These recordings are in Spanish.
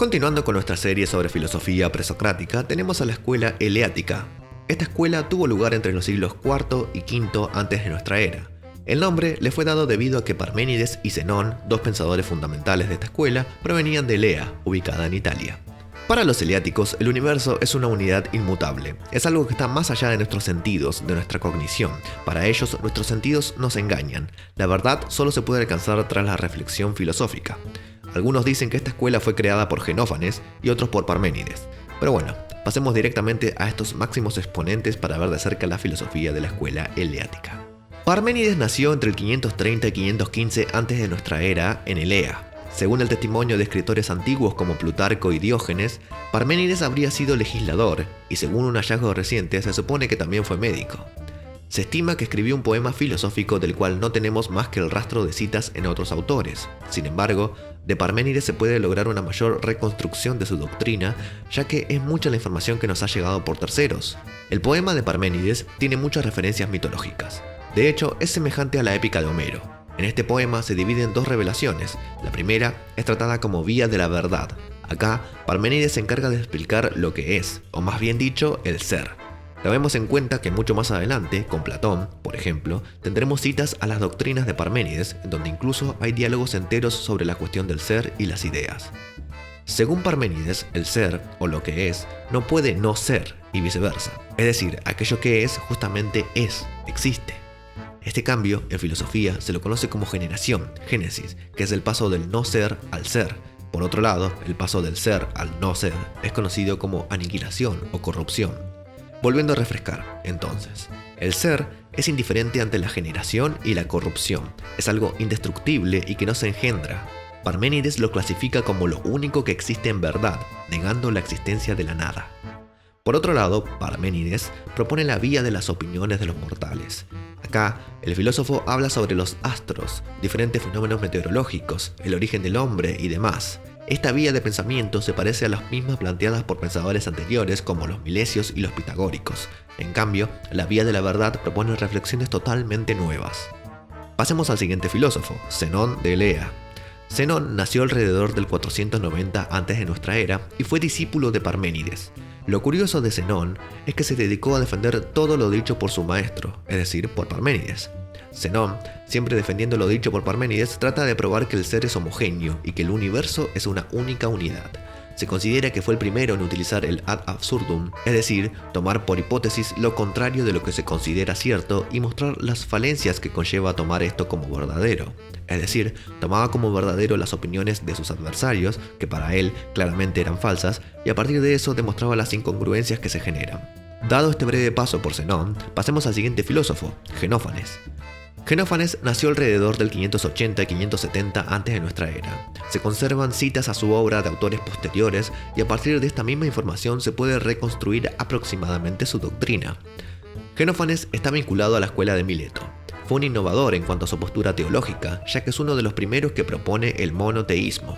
Continuando con nuestra serie sobre filosofía presocrática, tenemos a la escuela eleática. Esta escuela tuvo lugar entre los siglos IV y V antes de nuestra era. El nombre le fue dado debido a que Parménides y Zenón, dos pensadores fundamentales de esta escuela, provenían de Elea, ubicada en Italia. Para los eleáticos, el universo es una unidad inmutable. Es algo que está más allá de nuestros sentidos, de nuestra cognición. Para ellos, nuestros sentidos nos engañan. La verdad solo se puede alcanzar tras la reflexión filosófica. Algunos dicen que esta escuela fue creada por Xenófanes y otros por Parménides. Pero bueno, pasemos directamente a estos máximos exponentes para ver de cerca la filosofía de la escuela eleática. Parménides nació entre el 530 y 515 antes de nuestra era en Elea. Según el testimonio de escritores antiguos como Plutarco y Diógenes, Parménides habría sido legislador, y según un hallazgo reciente se supone que también fue médico. Se estima que escribió un poema filosófico del cual no tenemos más que el rastro de citas en otros autores. Sin embargo, de Parménides se puede lograr una mayor reconstrucción de su doctrina, ya que es mucha la información que nos ha llegado por terceros. El poema de Parménides tiene muchas referencias mitológicas. De hecho, es semejante a la épica de Homero. En este poema se divide en dos revelaciones. La primera es tratada como vía de la verdad. Acá, Parménides se encarga de explicar lo que es, o más bien dicho, el ser. Tomemos en cuenta que mucho más adelante, con Platón, por ejemplo, tendremos citas a las doctrinas de Parménides, en donde incluso hay diálogos enteros sobre la cuestión del ser y las ideas. Según Parménides, el ser, o lo que es, no puede no ser, y viceversa. Es decir, aquello que es, justamente es, existe. Este cambio, en filosofía, se lo conoce como generación, génesis, que es el paso del no ser al ser. Por otro lado, el paso del ser al no ser es conocido como aniquilación o corrupción. Volviendo a refrescar, entonces, el ser es indiferente ante la generación y la corrupción. Es algo indestructible y que no se engendra. Parménides lo clasifica como lo único que existe en verdad, negando la existencia de la nada. Por otro lado, Parménides propone la vía de las opiniones de los mortales. Acá, el filósofo habla sobre los astros, diferentes fenómenos meteorológicos, el origen del hombre y demás. Esta vía de pensamiento se parece a las mismas planteadas por pensadores anteriores como los milesios y los pitagóricos. En cambio, la vía de la verdad propone reflexiones totalmente nuevas. Pasemos al siguiente filósofo, Zenón de Elea. Zenón nació alrededor del 490 antes de nuestra era y fue discípulo de Parménides. Lo curioso de Zenón es que se dedicó a defender todo lo dicho por su maestro, es decir, por Parménides. Zenón, siempre defendiendo lo dicho por Parménides, trata de probar que el ser es homogéneo y que el universo es una única unidad. Se considera que fue el primero en utilizar el ad absurdum, es decir, tomar por hipótesis lo contrario de lo que se considera cierto y mostrar las falencias que conlleva tomar esto como verdadero. Es decir, tomaba como verdadero las opiniones de sus adversarios, que para él claramente eran falsas, y a partir de eso demostraba las incongruencias que se generan. Dado este breve paso por Zenón, pasemos al siguiente filósofo, Xenófanes. Xenófanes nació alrededor del 580 y 570 antes de nuestra era. Se conservan citas a su obra de autores posteriores y a partir de esta misma información se puede reconstruir aproximadamente su doctrina. Xenófanes está vinculado a la escuela de Mileto. Fue un innovador en cuanto a su postura teológica, ya que es uno de los primeros que propone el monoteísmo.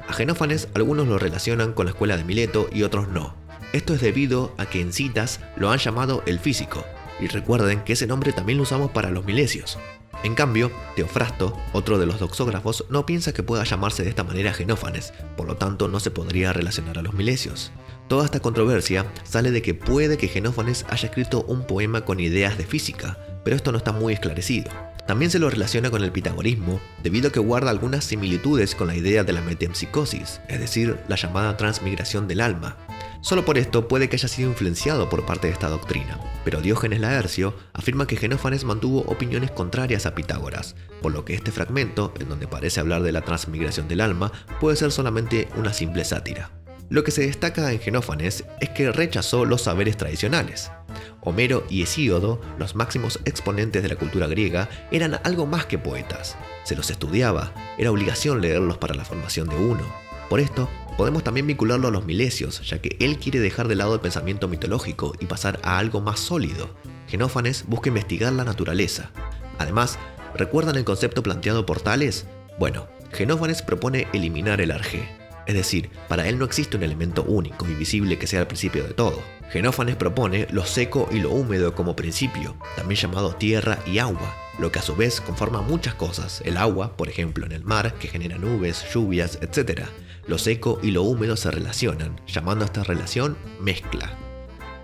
A Xenófanes algunos lo relacionan con la escuela de Mileto y otros no. Esto es debido a que en citas lo han llamado el físico. Y recuerden que ese nombre también lo usamos para los milesios. En cambio, Teofrasto, otro de los doxógrafos, no piensa que pueda llamarse de esta manera Xenófanes, por lo tanto no se podría relacionar a los milesios. Toda esta controversia sale de que puede que Xenófanes haya escrito un poema con ideas de física, pero esto no está muy esclarecido. También se lo relaciona con el pitagorismo, debido a que guarda algunas similitudes con la idea de la metempsicosis, es decir, la llamada transmigración del alma. Solo por esto puede que haya sido influenciado por parte de esta doctrina, pero Diógenes Laercio afirma que Xenófanes mantuvo opiniones contrarias a Pitágoras, por lo que este fragmento, en donde parece hablar de la transmigración del alma, puede ser solamente una simple sátira. Lo que se destaca en Xenófanes es que rechazó los saberes tradicionales. Homero y Hesíodo, los máximos exponentes de la cultura griega, eran algo más que poetas. Se los estudiaba, era obligación leerlos para la formación de uno. Por esto, podemos también vincularlo a los milesios, ya que él quiere dejar de lado el pensamiento mitológico y pasar a algo más sólido. Xenófanes busca investigar la naturaleza. Además, ¿recuerdan el concepto planteado por Tales? Bueno, Xenófanes propone eliminar el arjé. Es decir, para él no existe un elemento único y visible que sea el principio de todo. Xenófanes propone lo seco y lo húmedo como principio, también llamado tierra y agua, lo que a su vez conforma muchas cosas. El agua, por ejemplo, en el mar, que genera nubes, lluvias, etc. Lo seco y lo húmedo se relacionan, llamando a esta relación mezcla.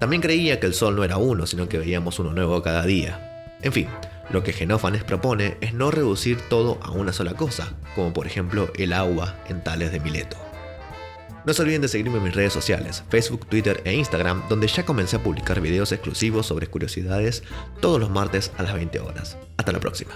También creía que el sol no era uno, sino que veíamos uno nuevo cada día. En fin, lo que Genófanes propone es no reducir todo a una sola cosa, como por ejemplo el agua en Tales de Mileto. No se olviden de seguirme en mis redes sociales, Facebook, Twitter e Instagram, donde ya comencé a publicar videos exclusivos sobre curiosidades todos los martes a las 20 horas. Hasta la próxima.